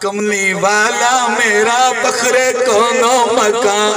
कमली वाला मेरा फखरे कोनो मकान,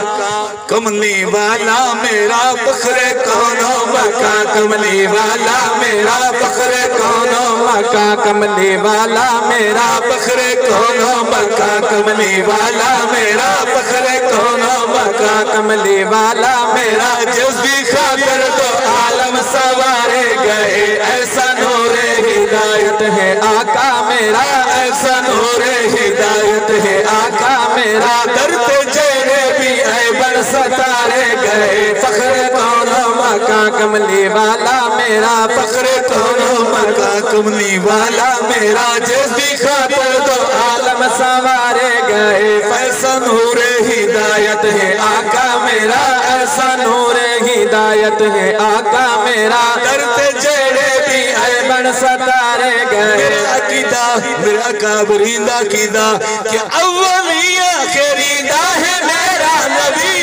कमली वाला मेरा फखरे कोनो मकान, कमली वाला मेरा फखरे कोनो मकान, कमली वाला मेरा फखरे कोनो मकान, कमली वाला मेरा फखरे कोनो मकान, कमली वाला मेरा जिसकी खातिर तो आलम सवारे गए, ऐसा नूरे हिदायत है आका मेरा, ऐसा नूरे हिदायत है आका मेरा, दर्द चेहरे भी ऐबन सतारे गए, फखरे कोनो मकान, कमली वाला मेरा फखरे कोनो मकान, कमली वाला मेरा जिसकी खातिर तो आलम सवारे गए, ऐसा नूरे हिदायत है आका मेरा, ऐसा नूरे हिदायत है आका मेरा, दर्द चेहरे भी ऐबन सतारे गए। मेरा अकीदा मेरा काबरीदा अकीदा कि अव्वली आखिरीदा है मेरा नबी,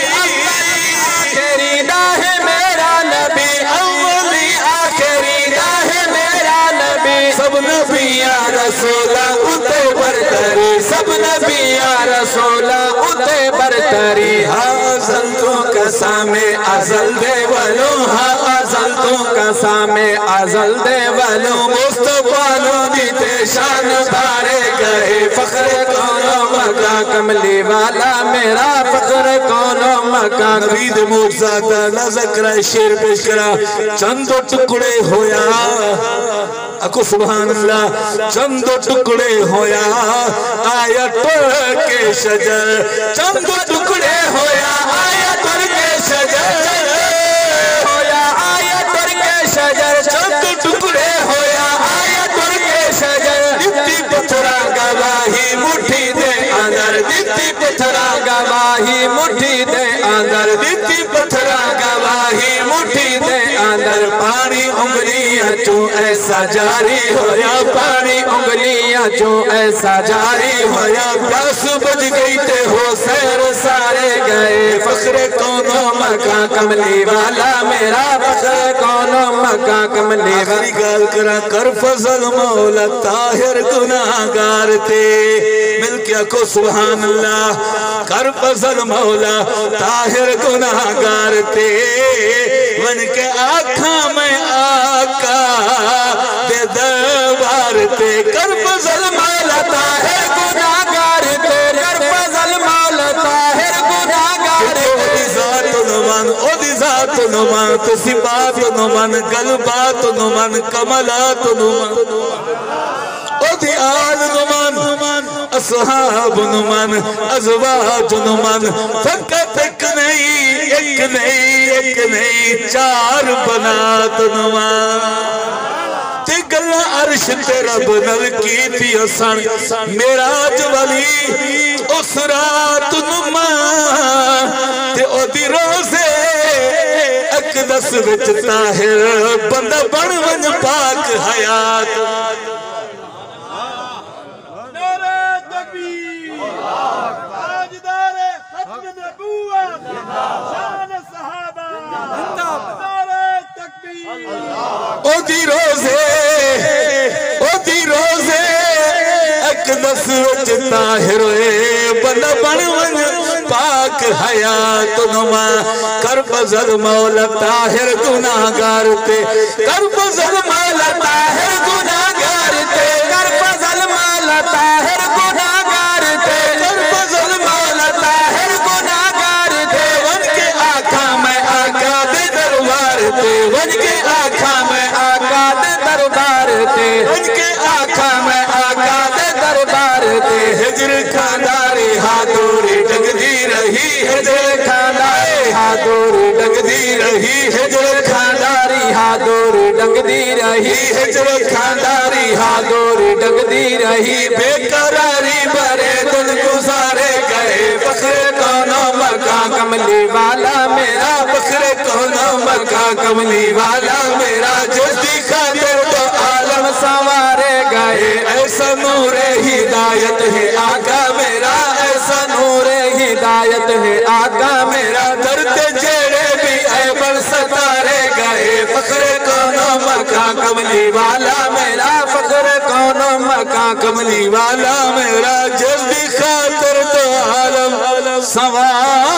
आखिरीदा है मेरा नबी, अव्वली आखिरीदा है मेरा नबी, सब नबिया रसूला उते बरतरी, सब नबिया रसूला उते बरतरी, अज़ल तो कसामे अज़ल दे वलो, हाँ अज़ल तो कसामे अज़ल दे वलो, मुस्तफा दीते शान धारे गए, फखरे कोनो मकान, कमली वाला मेरा फखरे कोनो मकान। नबी दे मौजज़ा दा नज़र करा शेर पेश करा, चंद टुकड़े होया अको सुभान अल्लाह, चंद टुकड़े होया आया तर के शजर, चंद टुकड़े होया आया तर के शजर, होया आया तर के शजर, चंद टुकड़े होया आया तर के शजर, दित्ती पत्थरा गवाही मुट्ठी दे अंदर, दित्ती पत्थरा गवाही मुट्ठी दे अंदर, दित्ती पत्थरा गवाही मुट्ठी दे अंदर, पानी उंगलियां चो ऐसा जारी होया, पानी उंगलियां चो ऐसा जारी होया, प्यास बुझ गई ते हो सैर सारे गए, फखरे कोनो मकान, कमली वाला मेरा फखरे कोनो मकान, कमली वाली गाल करा कर फजल मौला ताहिर गुनाहगार थे, मिल क्या को सुभान अल्लाह, कर फजल मौला ताहिर गुनाहगार थे, बन के आखा में आका दे दरबार थे, कर फजल मौला ताहिर गुनाहगार थे, कर फजल मौला ताहिर गुनाहगार थे, ओदी जात नुमान, ओदी जात नुमान, तो सिफात नुमान, गलबात नुमान, कमलात नुमान, ओदी आल नुमान, असहाब नुमान, अज़वाज नुमान, फकत एक नहीं चार बनात नुमान, ते गल्ला अर्श ते रब नल की थी असन, मेराज वाली उस रात नुमान, ते ओदी रोज़े अक़दस विच ताहिर बंदा बन वन पाक हयात, ओदी रोज़े अक़दस विच ताहिर बंदा बन वन पाक हयात नुमा, कर फज़ल मौला ताहिर गुनाहगार थे, कर फज़ल मौला ताहिर गुनाहगार थे, कर फज़ल मौला ताहिर गुनाहगार थे, कर फज़ल मौला ताहिर गुनाहगार थे, वन के आका में आका दे दरबार थे, वन के आका में आका दे दरबार थे, वन के आका में आका दे दरबार थे, हिजर खानदारी हाथोरी डगदी रही, हिजर खानदारी हाथोरी डगदी रही, हिजर खानदारी हाथोरी डगदी रही, हिजर खानदारी हाथोरी डगदी रही, बेकरारी भरे दिन गुजारे गए, फखरे कोनो मकान, कमली वाला मेरा फखरे कोनो मकान, कमली वाला मेरा जिसकी खातिर तो आलम संवारे गए, ऐसा नूरे हिदायत है आका मेरा, ऐसा नूरे हिदायत है आका मेरा, दर्द जेड़े भी ऐबन सतारे गए, फखरे कोनो मकान, कमली वाला मेरा फखरे कोनो मकान। मौला कमली वाला मेरा जल्दी खातर तो आलम सवार